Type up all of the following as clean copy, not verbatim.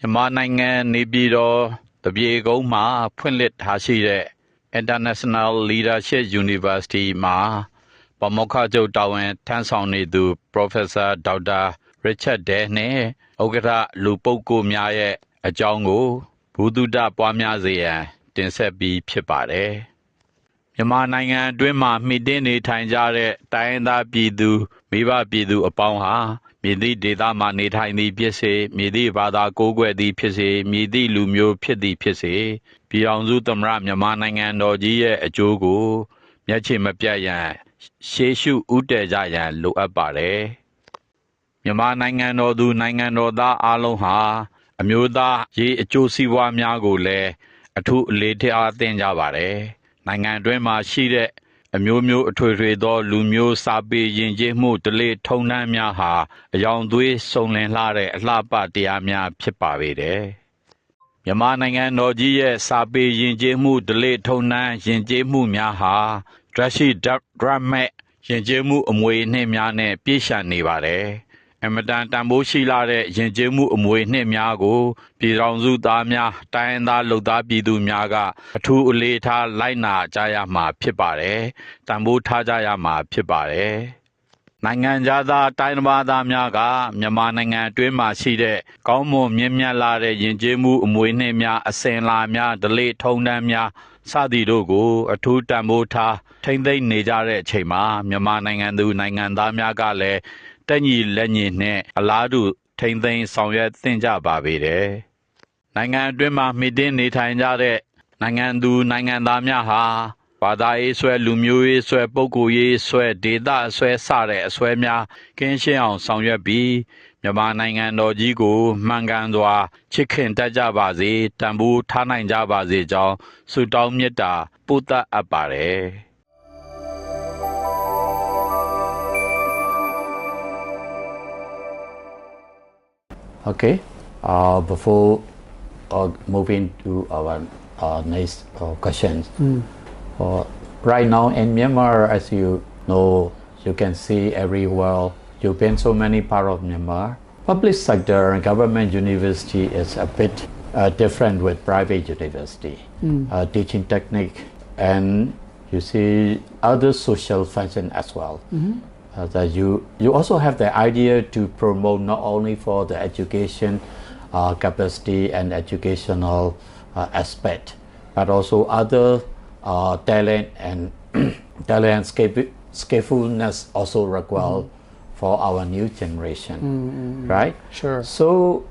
မြန်မာနိုင်ငံနေပြည်တော်တပြေကုန်းမှာဖွင့်လှစ်ထားရှိတဲ့ International Leadership University မှာပါမောက္ခချုပ်တာဝန်ထမ်းဆောင်နေသူ Professor Dr. Richard Day နဲ့ဥက္ကဋ္ဌလူပုဂ္ဂိုလ်များရဲ့အကြောင်းကိုဘူတုဒပွားများစေရန်တင်ဆက်ပြီးဖြစ်ပါတယ်။မြန်မာနိုင်ငံအတွင်းမှာမှီတင်းနေထိုင်ကြတဲ့တိုင်းရင်းသားပြည်သူမိဘပြည်သူအပေါင်းဟာမည်သည့်ဒေသမှာနေထိုင်သည်ဖြစ်စေမည်သည့်ဘာသာကိုးကွယ်သည်ဖြစ်စေမည်သည့်လူမျိုးဖြစ်သည်ဖြစ်စေပြည်ထောင်စုသမ္မတမြန်မာနိုင်ငံတော်ကြီးရဲ့အကျိုးကိုမျက်ခြေမပြတ်ရန်ရှေးရှုဥတည်ကြရန်လိုအပ်ပါတယ်။မြန်မာနိုင်ငံတော်သူနိုင်ငံတော်သားအားလုံးဟာအမျိုးသားရေးအကျိုးစီးပွားများကိုလည်းအထူးအလေးထားသင့်ကြပါတယ်။နိုင်ငံတွင်းမှာရှိတဲ့အမျိုးမျိုးအထွေထွေသောလူမျိုးစာပေယဉ်ကျေးမှုဓလေ့ထုံးတမ်းများဟာအယောင်သွေးစုံလင်လှတဲ့အလှပတရားများဖြစ်ပါပေတယ်။မြန်မာနိုင်ငံတော်ကြီးရဲ့စာပေယဉ်ကျေးမှုဓလေ့ထုံးတမ်းယဉ်ကျေးမှုများဟာဒရရှိဒရမဲ့ယဉ်ကျေးမှုအမွေအနှစ်များနဲ့ပြည့်စုံနေပါတယ်။အမတန်တန်ဖိုးရှိလာတဲ့ယဉ်ကျေးမှုအမွေအနှစ်များကိုပြည်ထောင်စုသားများတိုင်းရင်းသားလုပ်သားပြည်သူများကအထူးအလေးထားလိုက်နာကြရမှာဖြစ်ပါတယ်။တန်ဖိုးထားကြရမှာဖြစ်ပါတယ်။နိုင်ငံသားတိုင်းတစ်ပါးသားများကမြန်မာနိုင်ငံအတွင်းမှာရှိတဲ့ကောင်းမွန်မြင့်မြတ်လာတဲ့ယဉ်ကျေးမှုအမွေအနှစ်များအစဉ်အလာများဓလေ့ထုံးတမ်းများစသည်တို့ကိုအထူးတန်ဖိုးထားထိမ့်သိမ်းနေကြတဲ့အချိန်မှာမြန်မာနိုင်ငံသူနိုင်ငံသားများကလည်းတက်ညီလက်ညီနဲ့အလားတူထိမ့်သိမ်းဆောင်ရွက်သင့်ကြပါပေတယ်။နိုင်ငံအတွင်းမှာမှီတင်းနေထိုင်ကြတဲ့နိုင်ငံသူနိုင်ငံသားများဟာဘာသာရေးဆွဲလူမျိုးရေးဆွဲပုဂ္ဂိုလ်ရေးဆွဲဒေသအဆွဲစတဲ့အဆွဲများကင်းရှင်းအောင်ဆောင်ရွက်ပြီးမြန်မာနိုင်ငံတော်ကြီးကိုမှန်ကန်စွာချစ်ခင်တတ်ကြပါစေတန်ဖိုးထားနိုင်ကြပါစေကြောင်းဆုတောင်းမေတ္တာပို့သအပ်ပါတယ်။ Okay, before moving to our next questions, right now in Myanmar, as you know, you can see everywhere, you've been so many parts of Myanmar. Public sector and government university is a bit different with private university, teaching technique, and you see other social function as well. That you also have the idea to promote not only for the education capacity and educational aspect, but also other talent and talent skillfulness also required for our new generation, right? Sure. So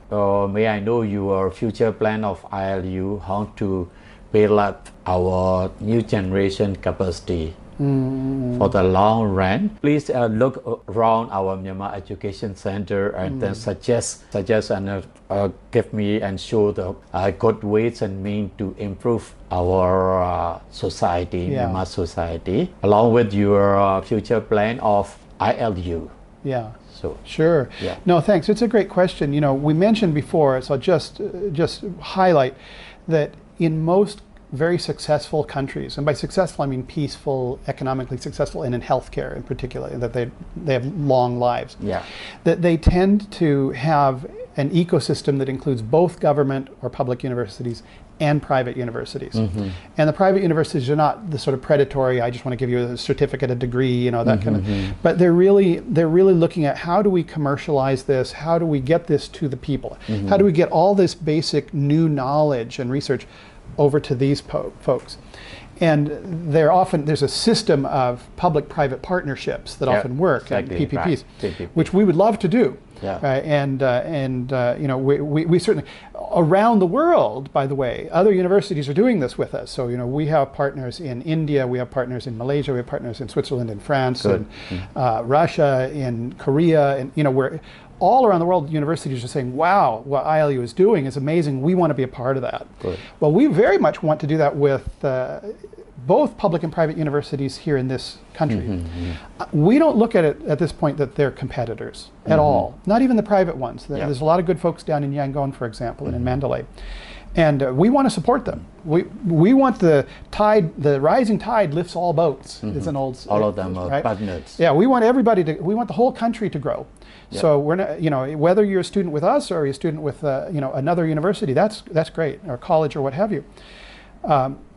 may I know your future plan of ILU, how to build up our new generation capacity for the long run? Please look around our Myanmar Education Center and then suggest and give me and show the good ways and means to improve our society, Myanmar society, along with your future plan of ILU. Yeah. So sure. Yeah. No, thanks. It's a great question. You know, we mentioned before, so I'll just highlight that in most very successful countries, and by successful I mean peaceful, economically successful, and in healthcare in particular, that they have long lives. Yeah. That they tend to have an ecosystem that includes both government or public universities and private universities. And the private universities are not the sort of predatory, I just want to give you a certificate, a degree, you know, that kind of, but they're really looking at how do we commercialize this, how do we get this to the people, how do we get all this basic new knowledge and research over to these folks. And there's a system of public-private partnerships that often work, exactly, PPPs, right. which we would love to do. Yeah. And you know, we certainly, around the world, by the way, other universities are doing this with us. So, you know, we have partners in India, we have partners in Malaysia, we have partners in Switzerland and France, and Russia, in Korea, and, you know, we're all around the world, universities are saying, wow, what ILU is doing is amazing. We want to be a part of that. Good. Well, we very much want to do that with both public and private universities here in this country. We don't look at it at this point that they're competitors at all, not even the private ones. There's a lot of good folks down in Yangon, for example, and in Mandalay. And we want to support them. We want the rising tide lifts all boats. It's an old All of them are right? partners. Yeah, we want everybody to. We want the whole country to grow. Yeah. So we're not, whether you're a student with us or you're a student with another university, that's great, or college or what have you.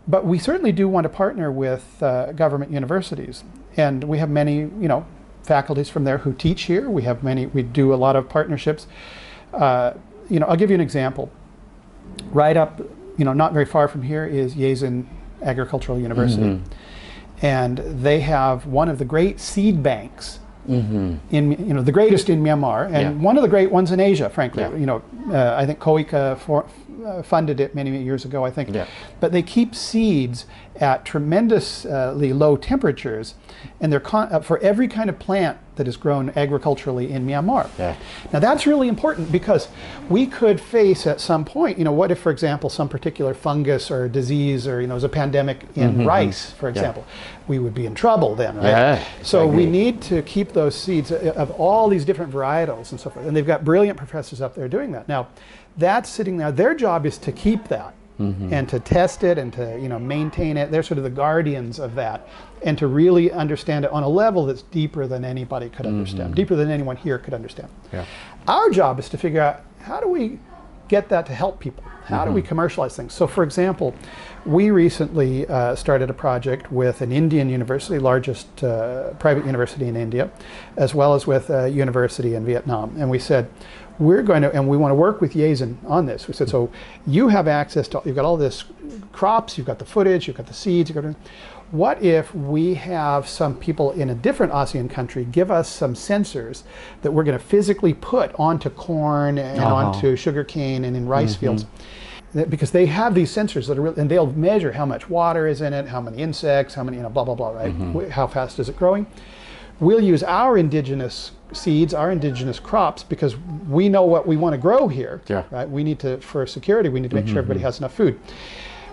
But we certainly do want to partner with government universities, and we have many faculties from there who teach here. We have many. We do a lot of partnerships. I'll give you an example. Right up, not very far from here is Yezin Agricultural University, and they have one of the great seed banks in the greatest in Myanmar, and one of the great ones in Asia, frankly. I think COICA funded it many years ago, I think. Yeah. But they keep seeds at tremendously low temperatures, and they're for every kind of plant that is grown agriculturally in Myanmar. Yeah. Now that's really important, because we could face at some point, what if, for example, some particular fungus or disease, or there's a pandemic in rice, for example. We would be in trouble then, right? Yeah, So we exactly. need to keep those seeds of all these different varietals and so forth. And they've got brilliant professors up there doing that. Now, that's sitting there. Their job is to keep that and to test it and to maintain it. They're sort of the guardians of that, and to really understand it on a level that's deeper than anybody could understand, deeper than anyone here could understand. Yeah. Our job is to figure out, how do we get that to help people? How do we commercialize things? So, for example, we recently started a project with an Indian university, largest private university in India, as well as with a university in Vietnam. And we said, we want to work with Yezin on this. We said, so you have access to, you've got all this crops, you've got the footage, you've got the seeds, what if we have some people in a different ASEAN country give us some sensors that we're going to physically put onto corn and onto sugarcane and in rice fields? Because they have these sensors that are and they'll measure how much water is in it, how many insects, how many, blah, blah, blah, right? How fast is it growing? We'll use our indigenous seeds, our indigenous crops, because we know what we want to grow here, right? We need to, for security, we need to make sure everybody has enough food.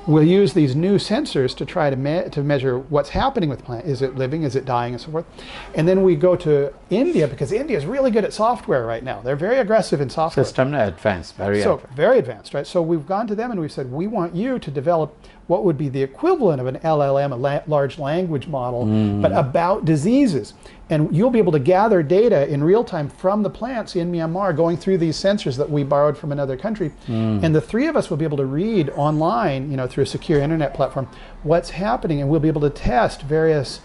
We'll use these new sensors to try to measure what's happening with the plant. Is it living? Is it dying? And so forth. And then we go to India, because India is really good at software right now. They're very aggressive in software. System advanced, very So advanced. very advanced, right? So we've gone to them and we've said, we want you to develop what would be the equivalent of an LLM, a large language model, but about diseases. And you'll be able to gather data in real time from the plants in Myanmar, going through these sensors that we borrowed from another country. And the three of us will be able to read online, through a secure internet platform, what's happening, and we'll be able to test various,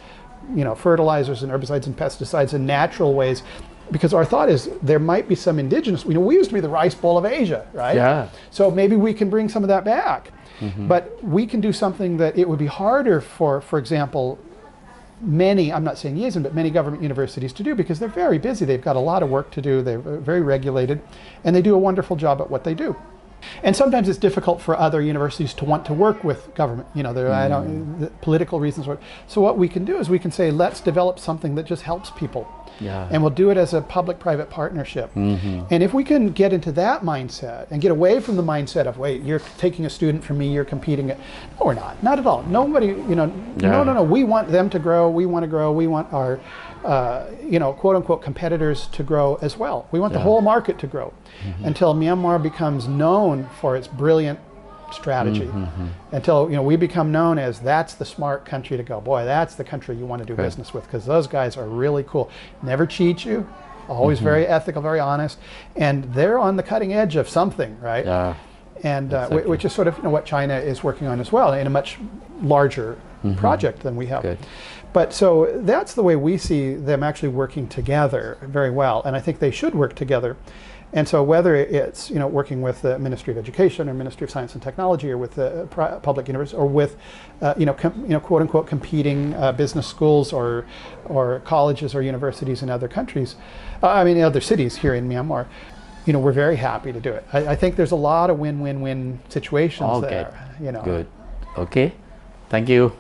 fertilizers and herbicides and pesticides in natural ways. Because our thought is there might be some indigenous, we used to be the rice bowl of Asia, right? Yeah. So maybe we can bring some of that back. But we can do something that it would be harder for example, many, I'm not saying Yezin, but many government universities to do, because they're very busy. They've got a lot of work to do. They're very regulated, and they do a wonderful job at what they do. And sometimes it's difficult for other universities to want to work with government. The political reasons. So what we can do is we can say, let's develop something that just helps people. Yeah. And we'll do it as a public-private partnership. And if we can get into that mindset and get away from the mindset of, wait, you're taking a student from me, you're competing. No, we're not. Not at all. Nobody, no. We want them to grow. We want to grow. We want our, quote-unquote competitors to grow as well. We want the whole market to grow until Myanmar becomes known for its brilliant strategy, until we become known as that's the smart country to go. Boy, that's the country you want to do business with, because those guys are really cool. Never cheat you, always very ethical, very honest, and they're on the cutting edge of something, right? Yeah. And Exactly. which is sort of what China is working on as well, in a much larger project than we have. Good. But so that's the way we see them actually working together very well, and I think they should work together. And so whether it's working with the Ministry of Education or Ministry of Science and Technology, or with the public university, or with quote unquote competing business schools or colleges or universities in other countries, other cities here in Myanmar, we're very happy to do it. I think there's a lot of win-win-win situations Okay. there. Good. Okay. Thank you.